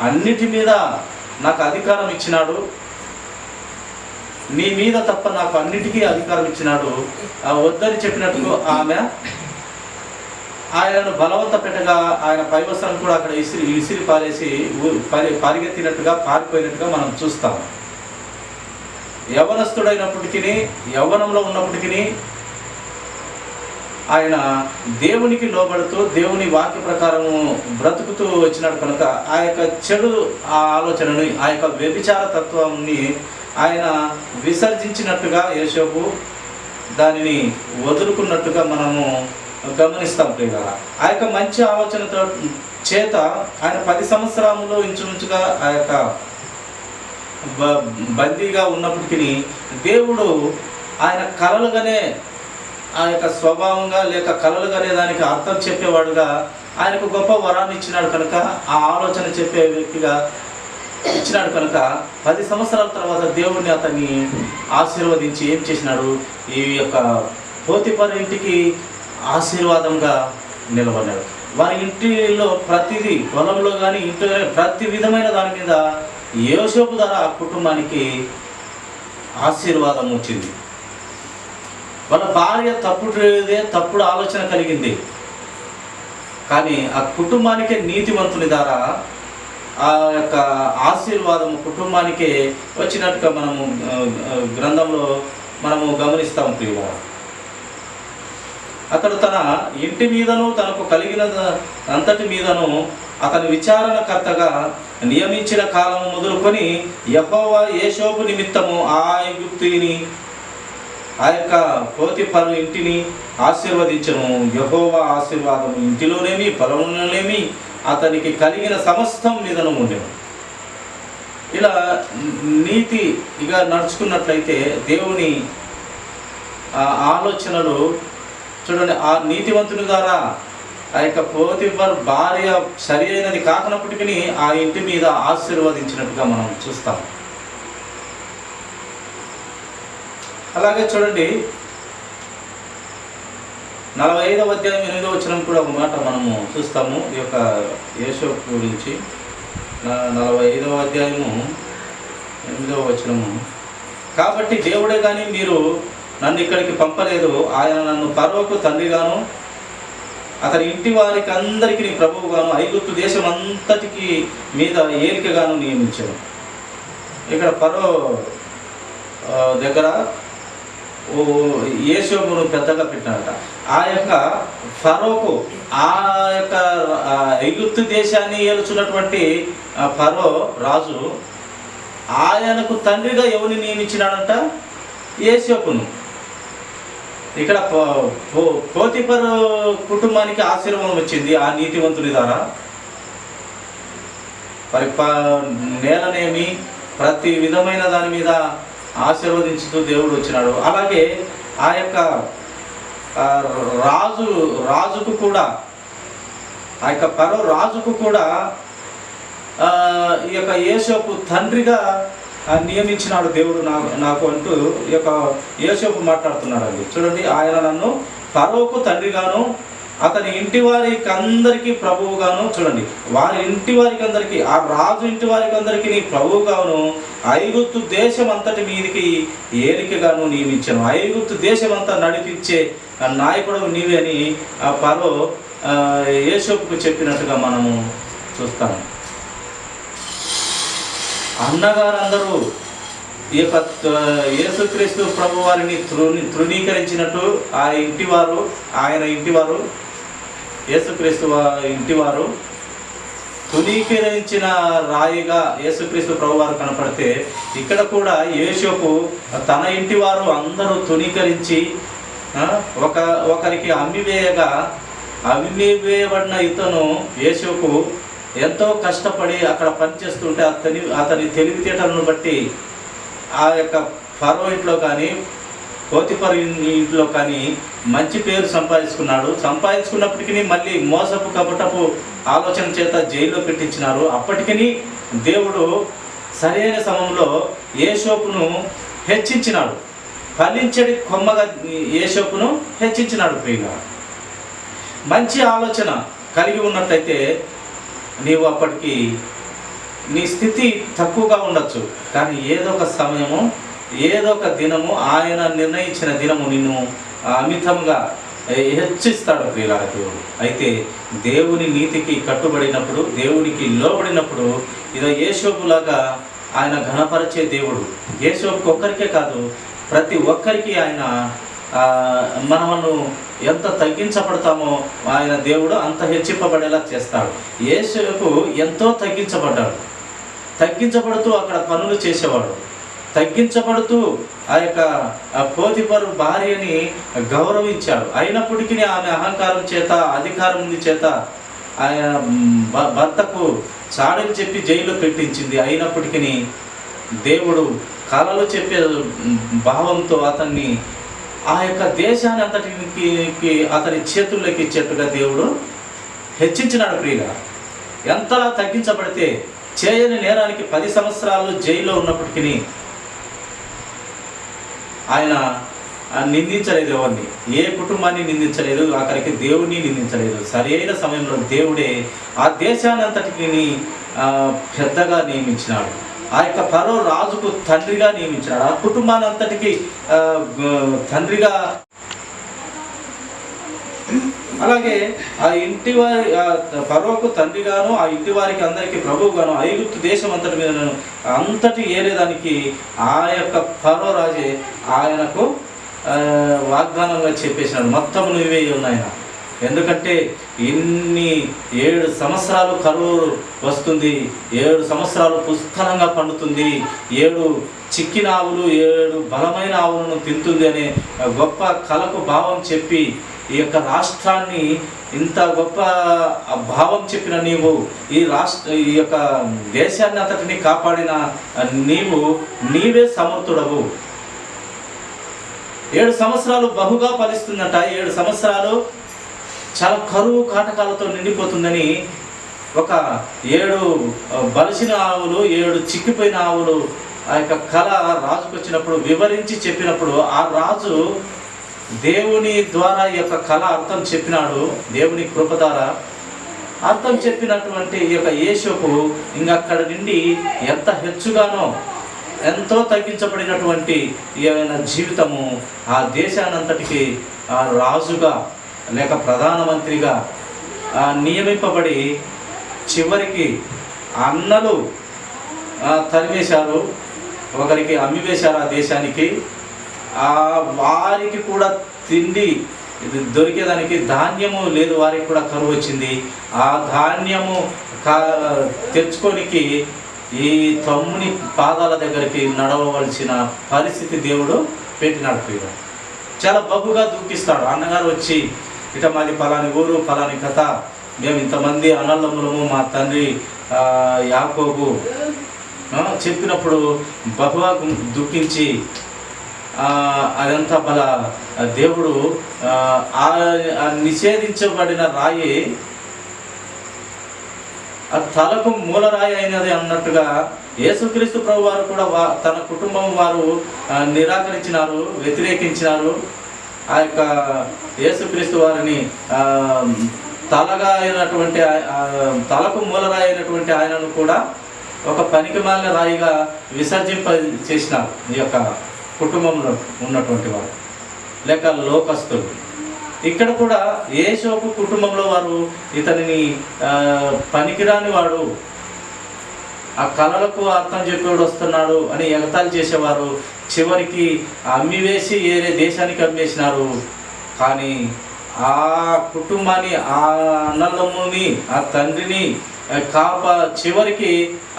అన్నిటి మీద నాకు అధికారం ఇచ్చినాడు, నీ మీద తప్ప నాకు అన్నిటికీ అధికారం ఇచ్చినాడు వద్దని చెప్పినట్టుగా ఆమె ఆయనను బలవంత పెట్టగా ఆయన పైవస్త్రం కూడా అక్కడ విసిరి పారేసి పరిగెత్తినట్టుగా పారిపోయినట్టుగా మనం చూస్తాం. యవనస్తుడైనప్పటికీ, యవ్వనంలో ఉన్నప్పటికీ ఆయన దేవునికి లోబడుతూ దేవుని వాక్య ప్రకారము బ్రతుకుతూ వచ్చినాడు కనుక ఆ యొక్క చెడు ఆలోచనని, ఆ యొక్క వ్యభిచార తత్వాన్ని ఆయన విసర్జించినట్టుగా యోసేపు దానిని వదులుకున్నట్టుగా మనము గమనిస్తాం ప్రియులారా. ఆ యొక్క మంచి ఆలోచనతో చేత ఆయన 10 సంవత్సరాలలో ఇంచుమించుగా ఆ యొక్క బందీగా ఉన్నప్పటికీ దేవుడు ఆయన కలలుగానే, ఆ యొక్క స్వభావంగా లేక కలలుగానే దానికి అర్థం చెప్పేవాడుగా ఆయనకు గొప్ప వరాన్ని ఇచ్చినాడు కనుక, ఆ ఆలోచన చెప్పే వ్యక్తిగా ఇచ్చినాడు కనుక 10 సంవత్సరాల తర్వాత దేవుడిని అతన్ని ఆశీర్వదించి ఏం చేసినాడు, ఈ యొక్క పోతిఫరు ఇంటికి ఆశీర్వాదంగా నిలబడ్డాడు. వారి ఇంటిలో ప్రతిదీ, పొలంలో కానీ ఇంట్లో ప్రతి విధమైన దాని మీద యోసేపు ద్వారా ఆ కుటుంబానికి ఆశీర్వాదం వచ్చింది. వాళ్ళ భార్య తప్పుడు ఆలోచన కలిగింది, కానీ ఆ కుటుంబానికే నీతిమంతుని ద్వారా ఆ యొక్క ఆశీర్వాదము కుటుంబానికే వచ్చినట్టుగా మనము గ్రంథంలో మనము గమనిస్తాం ప్రియులారా. అతడు తన ఇంటి మీదను తనకు కలిగిన అంతటి మీదను అతని విచారణకర్తగా నియమించిన కాలము మొదలుకొని యెహోవా యోసేపు నిమిత్తము ఆ ఐగుప్తుని, ఆ యొక్క పోతిఫరు ఇంటిని ఆశీర్వదించను. యెహోవా ఆశీర్వాదము ఇంటిలోనేమి పొలంలోనేమి అతనికి కలిగిన సమస్తం మీదను ఉండెను. ఇలా నీతిగా నడుచుకున్నట్లయితే దేవుని ఆలోచనలు చూడండి, ఆ నీతివంతుని ద్వారా ఆ యొక్క పోతిఫర్ భార్య సరి అయినది కాకున్నప్పటికీ ఆ ఇంటి మీద ఆశీర్వదించినట్టుగా మనం చూస్తాం. అలాగే చూడండి, 45వ అధ్యాయం 8వ వచనం కూడా ఒక మాట మనము చూస్తాము ఈ యొక్క యోసేపు గురించి. 45వ అధ్యాయము 8వ వచనము, కాబట్టి దేవుడే కానీ మీరు నన్ను ఇక్కడికి పంపలేదు, ఆయన నన్ను ఫరోకు తండ్రిగాను అతని ఇంటి వారికి అందరికీ ప్రభువుగాను ఐగుప్తు దేశం అంతటికి మీద ఏలికగాను నియమించాను. ఇక్కడ ఫరో దగ్గర యోసేపును పెద్దగా పెట్టాడట. ఆ యొక్క ఫరోకు, ఆ యొక్క ఐగుప్తు దేశాన్ని ఏలుచున్నటువంటి ఫరో రాజు ఆయనకు తండ్రిగా ఎవరిని నియమించినాడంట? యోసేపును. ఇక్కడ పోతిఫర్ కుటుంబానికి ఆశీర్వాదం వచ్చింది ఆ నీతివంతుని ద్వారా. మరి నేలనేమి ప్రతి విధమైన దాని మీద ఆశీర్వదించుతూ దేవుడు వచ్చినాడు. అలాగే ఆ యొక్క రాజుకు కూడా, ఆ యొక్క ఫరో రాజుకు కూడా ఈ యొక్క యోసేపు తండ్రిగా నియమించినాడు దేవుడు నాకు అంటూ ఈ యొక్క యోసేపు మాట్లాడుతున్నాడు అండి. చూడండి, ఆయన నన్ను ఫరోకు తండ్రిగాను అతని ఇంటి వారికి అందరికీ ప్రభువుగాను, చూడండి వారి ఇంటి వారికి అందరికీ, ఆ రాజు ఇంటి వారికి అందరికీ నీ ప్రభువుగాను ఐగుప్తు దేశం అంతటి మీదికి ఏలికగాను నియమించాను. ఐగుప్తు దేశం అంతా నడిపించే నాయకుడు నీవే అని ఆ ఫరో యోసేపుకు చెప్పినట్టుగా మనము చూస్తాము. అన్నగారందరూ ఈ యొక్క యేసుక్రీస్తు ప్రభు వారిని తృణీకరించినట్టు ఆయన ఇంటివారు యేసుక్రీస్తు ఇంటివారు తృణీకరించిన రాయిగా యేసుక్రీస్తు ప్రభు వారు కనపడితే, ఇక్కడ కూడా యోసేపు తన ఇంటి వారు అందరూ తృణీకరించి ఒకరికి అమ్మివేయబడిన ఇతను యోసేపు ఎంతో కష్టపడి అక్కడ పనిచేస్తుంటే అతని తెలివితేటలను బట్టి ఆ యొక్క ఫరో ఇంట్లో కానీ పోతిఫర్ ఇంట్లో కానీ మంచి పేరు సంపాదించుకున్నప్పటికీ మళ్ళీ మోసపు కపటపు ఆలోచన చేత జైల్లో పెట్టించినారు. అప్పటికీ దేవుడు సరైన సమయంలో యోసేపును హెచ్చించినాడు. ఫలించడి కొమ్మగా యోసేపును హెచ్చించినాడు. ప్రియుగా, మంచి ఆలోచన కలిగి ఉన్నట్లయితే నీవు అప్పటికి నీ స్థితి తక్కువగా ఉండొచ్చు, కానీ ఏదో ఒక సమయము, ఏదో ఒక దినము, ఆయన నిర్ణయించిన దినము నిన్ను అమితంగా హెచ్చిస్తాడు ప్రియులారా దేవుడు. అయితే దేవుని నీతికి కట్టుబడినప్పుడు, దేవునికి లోబడినప్పుడు, ఇదో యోసేపులాగా ఆయన ఘనపరిచే దేవుడు. యోసేపుకి ఒక్కరికే కాదు, ప్రతి ఒక్కరికి ఆయన మనము ఎంత తగ్గించబడతామో ఆయన దేవుడు అంత హెచ్చింపబడేలా చేస్తాడు. యేసుకు ఎంతో తగ్గించబడుతూ అక్కడ పనులు చేసేవాడు. తగ్గించబడుతూ ఆ యొక్క పోతిఫరు భార్యని గౌరవించాడు. అయినప్పటికీ ఆమె అహంకారం చేత, అధికారం చేత ఆయన భర్తకు చాడని చెప్పి జైల్లో పెట్టించింది. అయినప్పటికీ దేవుడు కలలు చెప్పే భావంతో అతన్ని ఆ యొక్క దేశాన్ని అంతటికి అతని చేతుల్లోకి ఇచ్చేట్టుగా దేవుడు హెచ్చించినాడు. ప్రియుగా, ఎంతలా తగ్గించబడితే చేయని నేరానికి 10 సంవత్సరాలు జైల్లో ఉన్నప్పటికీ ఆయన నిందించలేదు. ఎవరిని, ఏ కుటుంబాన్ని నిందించలేదు, ఆఖరికి దేవుడిని నిందించలేదు. సరైన సమయంలో దేవుడే ఆ దేశాన్ని అంతటికి పెద్దగా నియమించినాడు. ఆ యొక్క ఫరో రాజుకు తండ్రిగా నియమించాడు. ఆ కుటుంబాన్ని అంతటికి తండ్రిగా, అలాగే ఆ ఇంటి వారి ఫరోకు తండ్రిగాను, ఆ ఇంటి వారికి అందరికీ ప్రభువుగాను, ఐగుప్తు దేశం అంతటి మీద అంతటి ఏలేదానికి ఆ యొక్క ఫరో రాజే ఆయనకు వాగ్దానంగా చెప్పేసినాడు, మొత్తం నువ్వే ఉన్నాయన. ఎందుకంటే 7 సంవత్సరాలు కరువు వస్తుంది, 7 సంవత్సరాలు పుష్కలంగా పండుతుంది, 7 చిక్కిన ఆవులు 7 బలమైన ఆవులను తింటుంది అనే గొప్ప కలకు భావం చెప్పి ఈ యొక్క రాష్ట్రాన్ని ఇంత గొప్ప భావం చెప్పిన నీవు, ఈ యొక్క దేశాన్ని అంతటిని కాపాడిన నీవే సమర్థుడవు. 7 సంవత్సరాలు బహుగా ఫలిస్తుందంట. 7 సంవత్సరాలు చాలా కరువు కాటకాలతో నిండిపోతుందని ఒక 7 బలిసిన ఆవులు, 7 చిక్కిపోయిన ఆవులు ఆ యొక్క కళ రాజుకు వచ్చినప్పుడు వివరించి చెప్పినప్పుడు ఆ రాజు దేవుని ద్వారా ఈ యొక్క కళ అర్థం చెప్పినాడు. దేవుని కృప ద్వారా అర్థం చెప్పినటువంటి ఈ యొక్క యోసేపు ఇంకక్కడ నుండి ఎంత హెచ్చుగానో, ఎంతో తగ్గించబడినటువంటి ఈయన జీవితము ఆ దేశానంతటికి ఆ రాజుగా లేక ప్రధానమంత్రిగా నియమింపబడి చివరికి అన్నలు తరివేశారు, ఒకరికి అమ్మివేశారు ఆ దేశానికి. వారికి కూడా తిండి దొరికేదానికి ధాన్యము లేదు, వారికి కూడా కరువు వచ్చింది. ఆ ధాన్యము తెచ్చుకోనికి ఈ తమ్ముని పాదాల దగ్గరికి నడవవలసిన పరిస్థితి దేవుడు పెట్టినాడు. చాలా బగ్గుగా దుఃఖిస్తాడు. అన్నగారు వచ్చి ఇక మాది పలాని ఊరు, పలాని కథ, మేము ఇంతమంది అన్నదమ్ములము, మా తండ్రి యాకోబు చెప్పినప్పుడు బహుగా దుఃఖించి అదంతా బల దేవుడు నిషేధించబడిన రాయి ఆ తలకు మూలరాయి అయినది అన్నట్టుగా యేసుక్రీస్తు ప్రభు వారు కూడా తన కుటుంబం వారు నిరాకరించినారు, వ్యతిరేకించినారు. ఆ యొక్క యేసుక్రీస్తు వారిని తలగా అయినటువంటి తలకు మూలరాయి అయినటువంటి ఆయనను కూడా ఒక పనికిమాలిన రాయిగా విసర్జింప చేసినారు ఈ యొక్క కుటుంబంలో ఉన్నటువంటి వారు లేక లోకస్తులు. ఇక్కడ కూడా యేసోపు కుటుంబంలో వారు ఇతనిని పనికిరాని వాడు, ఆ కళలకు అర్థం చెప్పేవాడు వస్తున్నాడు అని ఎగతాళి చేసేవారు. చివరికి అమ్మివేసి వేరే దేశానికి అమ్మేసినారు. కానీ ఆ కుటుంబాన్ని, ఆ అన్నదమ్ముని, ఆ తండ్రిని చివరికి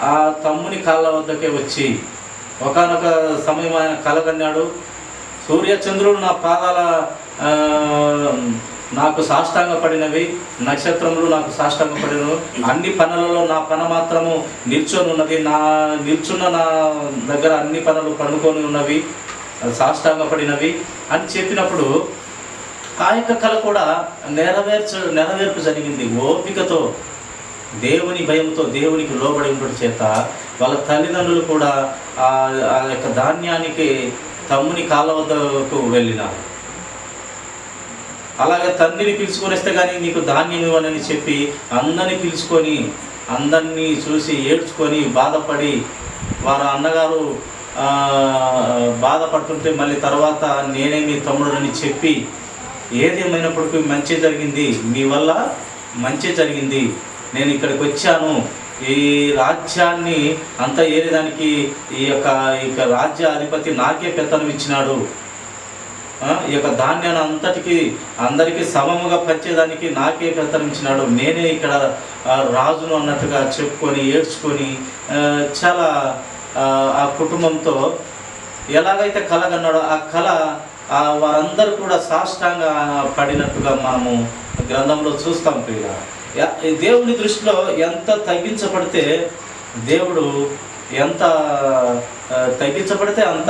ఆ తమ్ముని కాళ్ళ వద్దకే వచ్చి ఒకానొక సమయం ఆయన కలగన్నాడు. సూర్య చంద్రుడు నా పాదాల నాకు సాష్టాంగ పడినవి, నక్షత్రములు నాకు సాష్టాంగ పడినవి, అన్ని పనులలో నా పన మాత్రము నిల్చొని ఉన్నది, నిల్చున్న నా దగ్గర అన్ని పనులు పండుకొని ఉన్నవి, సాష్టాంగ పడినవి అని చెప్పినప్పుడు ఆ యొక్క కళ కూడా నెరవేర్పు జరిగింది. ఓపికతో, దేవుని భయంతో, దేవునికి లోబడి ఉండడం చేత వాళ్ళ తల్లిదండ్రులు కూడా ఆ యొక్క ధాన్యానికి తమ్ముని కాళ్ళ వద్దకు వెళ్ళినారు. అలాగే తండ్రిని పిలుచుకొని వస్తే కానీ నీకు ధాన్యం ఇవ్వనని చెప్పి అందరినీ పిలుచుకొని అందరినీ చూసి ఏడ్చుకొని బాధపడి వారు అన్నగారు బాధపడుతుంటే మళ్ళీ తర్వాత నేనే మీ తమ్ముడుని చెప్పి ఏదేమైనప్పటికీ మంచి జరిగింది, మీ వల్ల మంచి జరిగింది, నేను ఇక్కడికి వచ్చాను, ఈ రాజ్యాన్ని అంతా ఏరేదానికి ఈ యొక్క రాజ్య అధిపతి నాకే పెత్తనం ఇచ్చినాడు, ఈ యొక్క ధాన్యాన్ని అంతటికి అందరికీ సమముగా పంచేదానికి నాకే పెత్తనం ఇచ్చినాడు, నేనే ఇక్కడ రాజును అన్నట్టుగా చెప్పుకొని ఏడ్చుకొని చాలా ఆ కుటుంబంతో ఎలాగైతే కలగన్నాడో ఆ కళ వారందరూ కూడా సాష్టాంగ పడినట్టుగా మనము గ్రంథంలో చూస్తాం. ప్రియుల, దేవుని దృష్టిలో ఎంత తగ్గించబడితే దేవుడు ఎంత తగ్గించబడితే అంత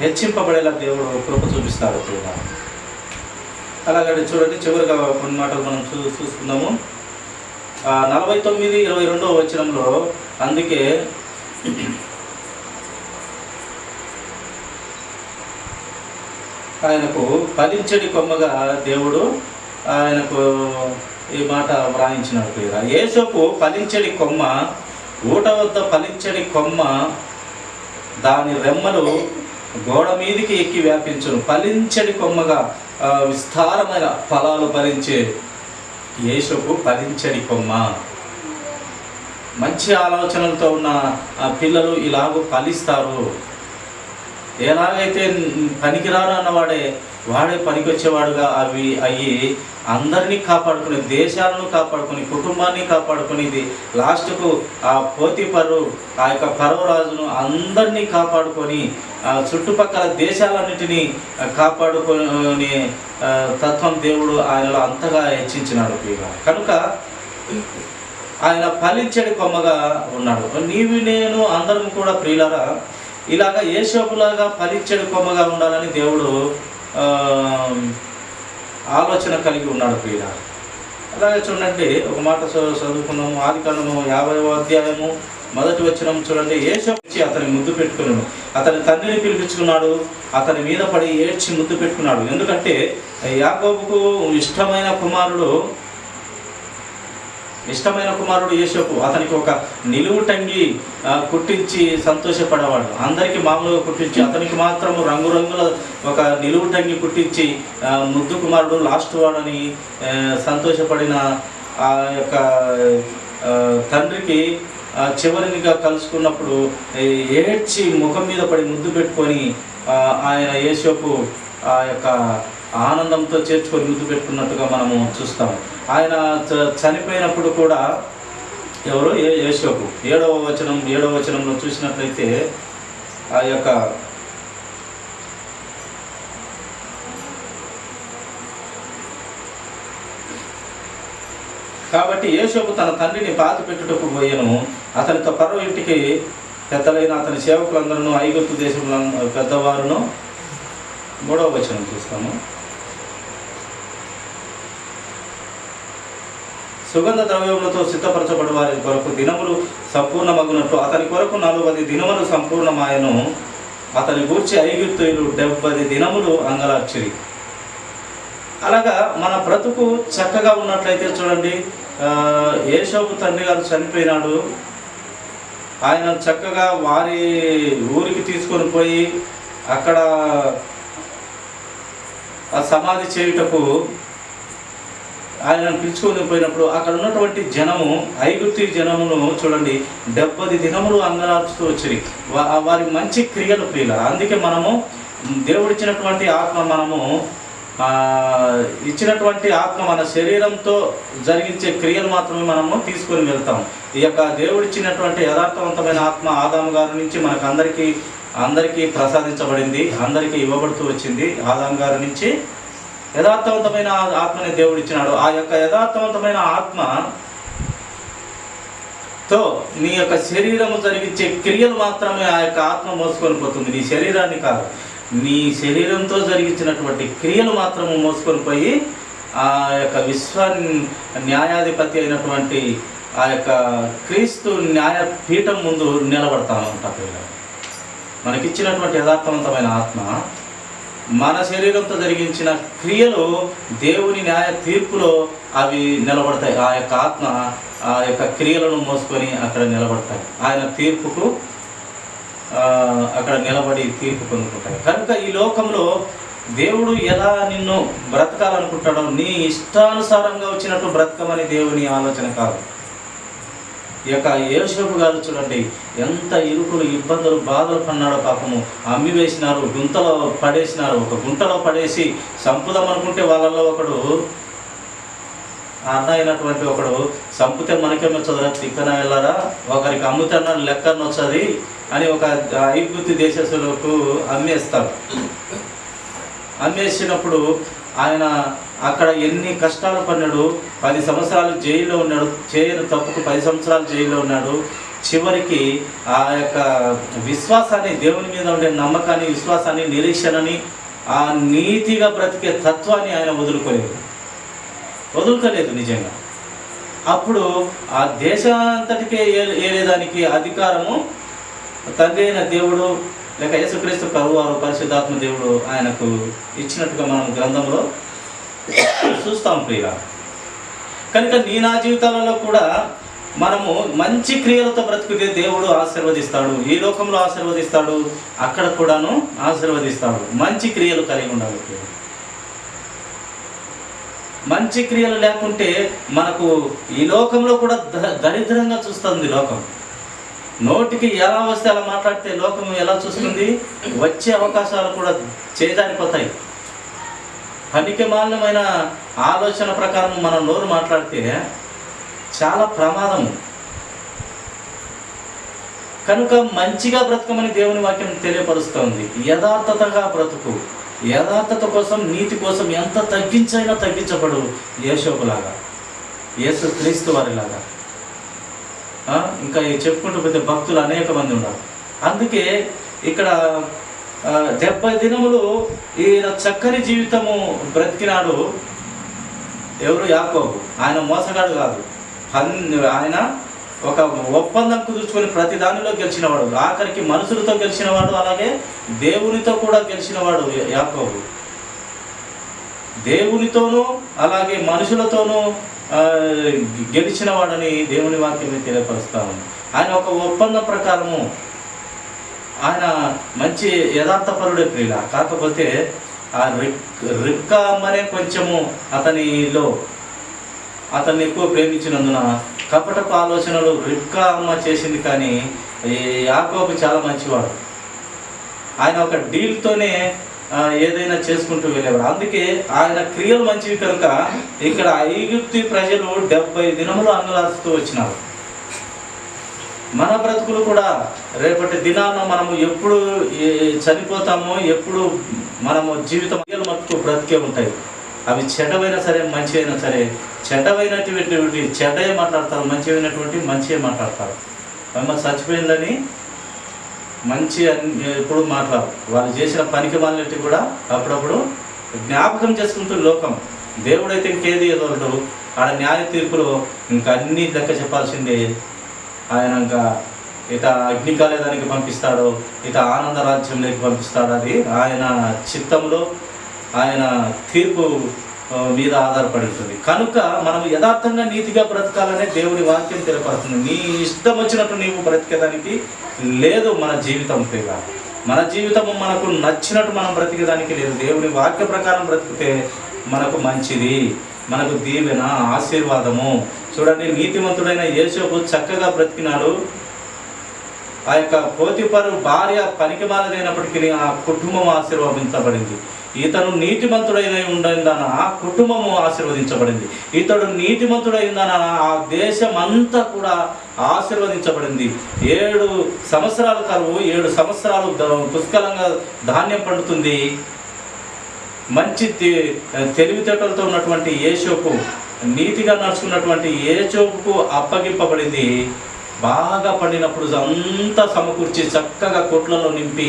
హెచ్చింపబడేలా దేవుడు కృప చూపిస్తాడు. ప్రియుల, అలాగే చూడండి, చివరిగా కొన్ని మాటలు మనం చూసుకుందాము. 49-22 వచనంలో అందుకే ఆయనకు ఫలించడి కొమ్మగా దేవుడు ఆయనకు ఈ మాట వ్రాయించినాడు. ప్రియుల, యేసోపు ఫలించడి కొమ్మ, ఊట వద్ద ఫలించడి కొమ్మ దాని రెమ్మలు గోడ మీదికి ఎక్కి వ్యాపించును. ఫలించడి కొమ్మగా విస్తారమైన ఫలాలు ఫలించే యేసోపు ఫలించడి కొమ్మ. మంచి ఆలోచనలతో ఉన్న పిల్లలు ఇలాగూ ఫలిస్తారు. ఎలాగైతే పనికిరారు అన్నవాడే వాడే పనికొచ్చేవాడుగా అయ్యి అందరినీ కాపాడుకుని, దేశాలను కాపాడుకొని, కుటుంబాన్ని కాపాడుకునేది, లాస్ట్కు ఆ పోతీఫరు ఆ యొక్క ఫరోరాజును అందరినీ కాపాడుకొని చుట్టుపక్కల దేశాలన్నిటినీ కాపాడుకునే తత్వం దేవుడు ఆయనలో అంతగా హెచ్చించినాడు. కనుక ఆయన ఫలించడి కొమ్మగా ఉన్నాడు. నీవు నేను అందరం కూడా ప్రియులారా ఇలాగా యేసోపులాగా ఫలించడి కొమ్మగా ఉండాలని దేవుడు ఆలోచన కలిగి ఉన్నాడు. ప్రియుల, అలాగే చూడండి, ఒక మాట చదువుకున్నాము. ఆదికాండము 50వ అధ్యాయము 1వ వచనం చూడండి. యేసోపు అతని ముద్దు పెట్టుకున్నాడు, అతని తండ్రిని పిలిపించుకున్నాడు, అతని మీద పడి ఏడ్చి ముద్దు పెట్టుకున్నాడు. ఎందుకంటే యాకోబుకు ఇష్టమైన కుమారుడు యేసోపు. అతనికి ఒక నిలువు టంగి కుట్టించి సంతోషపడేవాడు. అందరికీ మామూలుగా కుట్టించి అతనికి మాత్రము రంగురంగుల ఒక నిలువు టంగి కుట్టించి ముద్దు కుమారుడు లాస్ట్ వాడని సంతోషపడిన ఆ యొక్క తండ్రికి చివరినిగా కలుసుకున్నప్పుడు ఏడ్చి ముఖం మీద పడి ముద్దు పెట్టుకొని ఆయన యేసోపు ఆ యొక్క ఆనందంతో చేర్చుకొని ముద్దు పెట్టుకున్నట్టుగా మనము చూస్తాము. ఆయన చనిపోయినప్పుడు కూడా ఎవరు? యేసోపు. 7వ వచనంలో చూసినట్లయితే ఆ యొక్క కాబట్టి యేసోపు తన తండ్రిని పాతి పెట్టుటకు పోయాను, అతనితో ఫరో ఇంటికి పెద్దలైన అతని సేవకులందరూ ఐగుప్తు దేశంలో పెద్దవారును. 3వ వచనం చూస్తాము. సుగంధ ద్రవ్యములతో సిద్ధపరచబడి వారి కొరకు దినములు సంపూర్ణమగునట్లు అతని కొరకు 40 దినములు సంపూర్ణమాయను. అతని గూర్చి ఐగుప్తీయులు 70 దినములు అంగలార్చిరి. అలాగా మన బ్రతుకు చక్కగా ఉన్నట్లయితే చూడండి, యేషోబు తండ్రి గారు చనిపోయినాడు. ఆయన చక్కగా వారి ఊరికి తీసుకొని పోయి అక్కడ సమాధి చేయుటకు ఆయనను పిలుచుకొని పోయినప్పుడు అక్కడ ఉన్నటువంటి జనము, ఐగుప్తీ జనమును చూడండి 70 దినములు అంగలార్చుతూ వచ్చి వారి మంచి క్రియలు ప్రియుల. అందుకే మనము దేవుడిచ్చినటువంటి ఆత్మ, మనము ఇచ్చినటువంటి ఆత్మ మన శరీరంతో జరిగించే క్రియలు మాత్రమే మనము తీసుకొని వెళ్తాం. ఈ యొక్క దేవుడిచ్చినటువంటి యథార్థవంతమైన ఆత్మ ఆదాము గారి నుంచి మనకు అందరికీ ప్రసాదించబడింది, అందరికీ ఇవ్వబడుతూ వచ్చింది. ఆదాము గారి నుంచి యథార్థవంతమైన ఆత్మని దేవుడు ఇచ్చినాడు. ఆ యొక్క యథార్థవంతమైన ఆత్మతో నీ యొక్క శరీరము జరిగించే క్రియలు మాత్రమే ఆ యొక్క ఆత్మ మోసుకొని పోతుంది, నీ శరీరాన్ని కాదు. నీ శరీరంతో జరిగించినటువంటి క్రియలు మాత్రము మోసుకొని పోయి ఆ యొక్క న్యాయాధిపతి అయినటువంటి ఆ యొక్క క్రీస్తు న్యాయపీఠం ముందు నిలబడతామంట. మనకిచ్చినటువంటి యథార్థవంతమైన ఆత్మ మన శరీరంతో జరిగించిన క్రియలు దేవుని న్యాయ తీర్పులో అవి నిలబడతాయి. ఆ యొక్క ఆత్మ ఆ యొక్క క్రియలను మోసుకొని అక్కడ నిలబడతాయి, ఆయన తీర్పుకు అక్కడ నిలబడి తీర్పు పొందుకుంటాయి. కనుక ఈ లోకంలో దేవుడు ఎలా నిన్ను బ్రతకాలనుకుంటాడో నీ ఇష్టానుసారంగా వచ్చినట్టు బ్రతకమని దేవుని ఆలోచన కాదు. ఈ యొక్క యేషోబు గారు చూడండి ఎంత ఇరుకులు, ఇబ్బందులు, బాధలు పన్నాడో. పాపము అమ్మి వేసినారు, గుంతలో పడేసినారు. ఒక గుంటలో పడేసి చంపుదాం అనుకుంటే వాళ్ళల్లో ఒకడు, అన్న అయినటువంటి ఒకడు, చంపితే మనకేమొచ్చదురా, తిక్కన వెళ్ళారా, ఒకరికి అమ్ముతున్నా లెక్కన వచ్చది అని ఒక ఐగుప్తు దేశస్తులకు అమ్మేస్తారు. అమ్మేసినప్పుడు ఆయన అక్కడ ఎన్ని కష్టాలు పడినాడు. 10 సంవత్సరాలు జైల్లో ఉన్నాడు, చేయని తప్పుకు 10 సంవత్సరాలు జైల్లో ఉన్నాడు. చివరికి ఆ యొక్క విశ్వాసాన్ని, దేవుని మీద ఉండే నమ్మకాన్ని, విశ్వాసాన్ని, నిరీక్షణని, ఆ నీతిగా బ్రతికే తత్వాన్ని ఆయన వదులుకోలేదు నిజంగా. అప్పుడు ఆ దేశాంతటికే ఏలేదానికి అధికారము తండ్రి అయిన దేవుడు లేక యేసుక్రీస్తు ప్రభువారు పరిశుద్ధాత్మ దేవుడు ఆయనకు ఇచ్చినట్టుగా మనం గ్రంథంలో చూస్తాం ప్రియుల. కనుక నా జీవితాలలో కూడా మనము మంచి క్రియలతో బ్రతికితే దేవుడు ఆశీర్వదిస్తాడు, ఈ లోకంలో ఆశీర్వదిస్తాడు, అక్కడ కూడాను ఆశీర్వదిస్తాడు. మంచి క్రియలు కలిగి ఉండాలి. మంచి క్రియలు లేకుంటే మనకు ఈ లోకంలో కూడా దరిద్రంగా చూస్తుంది లోకం. నోటికి ఎలా వస్తే అలా మాట్లాడితే లోకం ఎలా చూస్తుంది, వచ్చే అవకాశాలు కూడా చేజారిపోతాయి. పనికిమాలినమైన ఆలోచన ప్రకారం మనం నోరు మాట్లాడితే చాలా ప్రమాదము. కనుక మంచిగా బ్రతకమని దేవుని వాక్యం తెలియపరుస్తోంది. యథార్థతగా బ్రతుకు, యథార్థత కోసం, నీతి కోసం ఎంత తగ్గించైనా తగ్గించబడు. యేషోబులాగా, యేసుక్రీస్తు వారిలాగా, ఇంకా చెప్పుకుంటూ పోతే భక్తులు అనేక మంది ఉన్నారు. అందుకే ఇక్కడ 70 దినములు ఈయన చక్కని జీవితము బ్రతికినాడు. ఎవరు? యాకోబు. ఆయన మోసగాడు కాదు, ఆయన ఒక ఒప్పందం కుదుర్చుకొని ప్రతి దానిలో గెలిచినవాడు. ఆఖరికి మనుషులతో గెలిచినవాడు, అలాగే దేవునితో కూడా గెలిచినవాడు యాకోబు. దేవునితోనూ అలాగే మనుషులతోనూ గెలిచిన వాడని దేవుని వాక్యమే తెలియపరుస్తాము. ఆయన ఒక ఒప్పందం ప్రకారము ఆయన మంచి యథార్థపరుడే ప్రియుల. కాకపోతే ఆ రిబ్కా అమ్మనే కొంచెము అతన్ని ఎక్కువ ప్రేమించినందున కపటపు ఆలోచనలు రిబ్కా అమ్మ చేసింది. కానీ యాకోబు చాలా మంచివాడు. ఆయన ఒక డీల్తోనే ఏదైనా చేసుకుంటూ వెళ్ళేవాడు. అందుకే ఆయన క్రియలు మంచివి కనుక ఇక్కడ ఐగుప్తు ప్రజలు 70 దినములు అంగలార్చుతూ వచ్చినారు. మన బ్రతుకులు కూడా రేపటి దినాన మనము ఎప్పుడు చనిపోతామో, ఎప్పుడు మనము జీవితం మట్టుకు బ్రతికే ఉంటాయి. అవి చెడ్డవైనా సరే, మంచి అయినా సరే. చెడ్డమైనటువంటి చెడ్డయే మాట్లాడతారు, మంచి అయినటువంటి మంచిగా మాట్లాడతారు. అమ్మ చచ్చిపోయిందని మంచి అని ఎప్పుడు మాట్లాడు. వాళ్ళు చేసిన పనికి మాలినట్టు కూడా అప్పుడప్పుడు జ్ఞాపకం చేసుకుంటూ లోకం. దేవుడైతే ఇంకేది ఎదవడు. ఆడ న్యాయ తీర్పులో ఇంకా అన్నీ లెక్క చెప్పాల్సిందే. ఆయన ఇంకా ఇట అగ్నికాలేదానికి పంపిస్తాడు, ఇట ఆనంద రాజ్యంలోకి పంపిస్తాడు. అది ఆయన చిత్తంలో, ఆయన తీర్పు మీద ఆధారపడి ఉంటుంది. కనుక మనం యథార్థంగా నీతిగా బ్రతకాలనే దేవుని వాక్యం తెలియపడుతుంది. నీ ఇష్టం వచ్చినట్టు నీవు బ్రతికేదానికి లేదు మన జీవితం. మన జీవితము మనకు నచ్చినట్టు మనం బ్రతికేదానికి లేదు. దేవుని వాక్య ప్రకారం బ్రతికితే మనకు మంచిది, మనకు దీవెన, ఆశీర్వాదము. చూడండి, నీతిమంతుడైన యోసేపు చక్కగా బ్రతికినాడు. ఆ యొక్క పోతిఫరు భార్య పనికిమాలదైనప్పటికీ ఆ కుటుంబం ఆశీర్వదించబడింది. ఇతను నీతిమంతుడైన ఉండన ఆ కుటుంబము ఆశీర్వదించబడింది. ఇతడు నీతిమంతుడైందన ఆ దేశం అంతా కూడా ఆశీర్వదించబడింది. 7 సంవత్సరాల కరువు, 7 సంవత్సరాలు పుష్కలంగా ధాన్యం పండుతుంది. మంచి తెలివితేటలతో ఉన్నటువంటి యోసేపు, నీతిగా నడుచుకున్నటువంటి యోసేపుకు అప్పగింపబడింది. బాగా పండినప్పుడు అంతా సమకూర్చి చక్కగా కొట్లలో నింపి,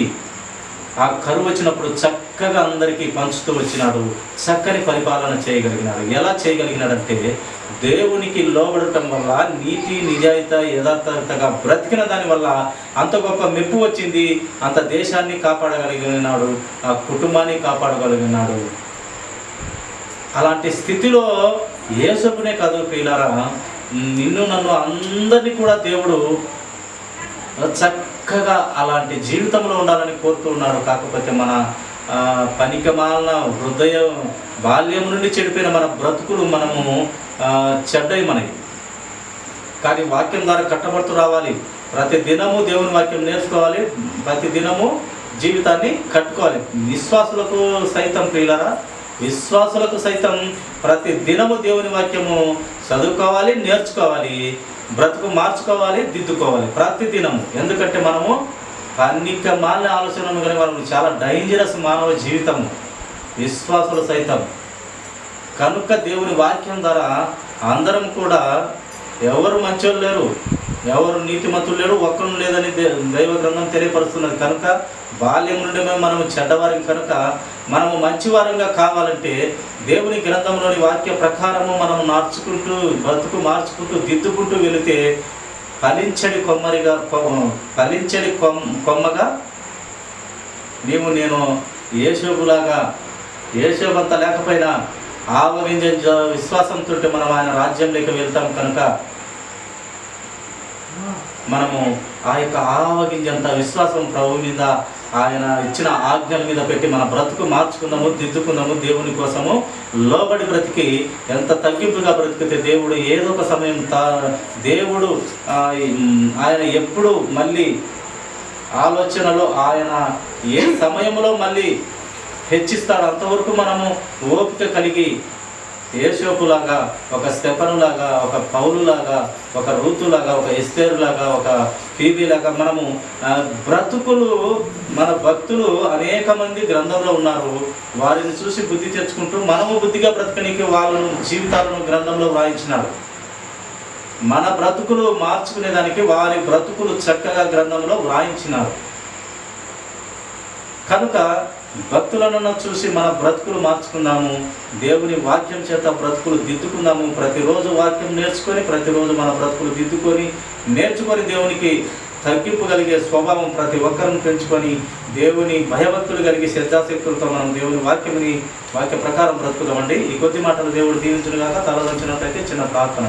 ఆ కరువు వచ్చినప్పుడు చక్కగా అందరికీ పంచుతూ వచ్చినాడు. చక్కని పరిపాలన చేయగలిగినాడు. ఎలా చేయగలిగినాడంటే దేవునికి లోబడటం వల్ల, నీతి నిజాయితీ యథార్థతగా బ్రతికిన దానివల్ల అంత గొప్ప మెప్పు వచ్చింది. అంత దేశాన్ని కాపాడగలిగినాడు, ఆ కుటుంబాన్ని కాపాడగలిగినాడు. అలాంటి స్థితిలో యేసుకునే కాదు ప్రియులారా, నిన్ను నన్ను అందరినీ కూడా దేవుడు చక్కగా అలాంటి జీవితంలో ఉండాలని కోరుతూ ఉన్నాడు. కాకపోతే మన పనికిమాలిన హృదయం, బాల్యం నుండి చెడిపోయిన మన బ్రతుకులు మనము చెడ్డయి మనకి. కానీ వాక్యం ద్వారా కట్టబడుతూ రావాలి. ప్రతి దినము దేవుని వాక్యం నేర్చుకోవాలి, ప్రతి దినము జీవితాన్ని కట్టుకోవాలి. విశ్వాసులకు సైతం ప్రియులారా, విశ్వాసులకు సైతం ప్రతి దినము దేవుని వాక్యము చదువుకోవాలి, నేర్చుకోవాలి, బ్రతుకు మార్చుకోవాలి, దిద్దుకోవాలి ప్రతి దినము. ఎందుకంటే మనము పనికిమాలిన ఆలోచనలు కానీ మనం చాలా డేంజరస్ మానవ జీవితము, విశ్వాసులు సైతం. కనుక దేవుని వాక్యం ద్వారా అందరం కూడా ఎవరు మంచోళ్ళు లేరు, ఎవరు నీతిమంతులు లేరు, ఒక్కరు లేదని దైవ గ్రంథం తెలియపరుస్తున్నది. కనుక బాల్యం నుండి మనము చెడ్డవారం. కనుక మనము మంచివారంగా కావాలంటే దేవుని గ్రంథంలోని వాక్య ప్రకారము మనం మార్చుకుంటూ, బ్రతుకు మార్చుకుంటూ, దిద్దుకుంటూ వెళితే ఫలించడి కొమ్మగా నేను యేషోబులాగా, యేషోబు అంత లేకపోయినా ఆవగింజ విశ్వాసంతో మనం ఆయన రాజ్యంలోకి వెళ్తాం. కనుక మనము ఆ యొక్క ఆవగింజంత విశ్వాసం ప్రభు మీద, ఆయన ఇచ్చిన ఆజ్ఞల మీద పెట్టి మన బ్రతుకు మార్చుకుందాము, దిద్దుకుందాము. దేవుని కోసము లోబడి బ్రతికి ఎంత తగ్గింపుగా బ్రతికితే దేవుడు ఏదో ఒక సమయం దేవుడు ఆయన ఎప్పుడు మళ్ళీ ఆలోచనలో ఆయన ఏ సమయంలో మళ్ళీ హెచ్చిస్తాడు. అంతవరకు మనము ఓపిక కలిగి యేషోపులాగా, ఒక స్తెఫనులాగా, ఒక పౌలులాగా, ఒక రూతులాగా, ఒక ఎస్తేరులాగా, ఒక ఫీబీలాగా మనము బ్రతుకులు, మన భక్తులు అనేక మంది గ్రంథంలో ఉన్నారు. వారిని చూసి బుద్ధి తెచ్చుకుంటూ మనము బుద్ధిగా బ్రతకనికి వాళ్ళను జీవితాలను గ్రంథంలో వ్రాయించినాడు. మన బ్రతుకులు మార్చుకునేదానికి వారి బ్రతుకులు చక్కగా గ్రంథంలో వ్రాయించినారు. కనుక భక్తులను చూసి మన బ్రతుకులు మార్చుకుందాము, దేవుని వాక్యం చేత బ్రతుకులు దిద్దుకుందాము. ప్రతిరోజు వాక్యం నేర్చుకొని, ప్రతిరోజు మన బ్రతుకులు దిద్దుకొని, నేర్చుకొని దేవునికి తగ్గింపు కలిగే స్వభావం ప్రతి ఒక్కరిని పెంచుకొని, దేవుని భయభక్తులు కలిగి శ్రద్ధాశక్తులతో మనం దేవుని వాక్య ప్రకారం బ్రతుకుదామండి. ఈ కొద్ది మాటలు దేవుడు దీవించునుగాక. తలదంచినట్లయితే చిన్న ప్రార్థన.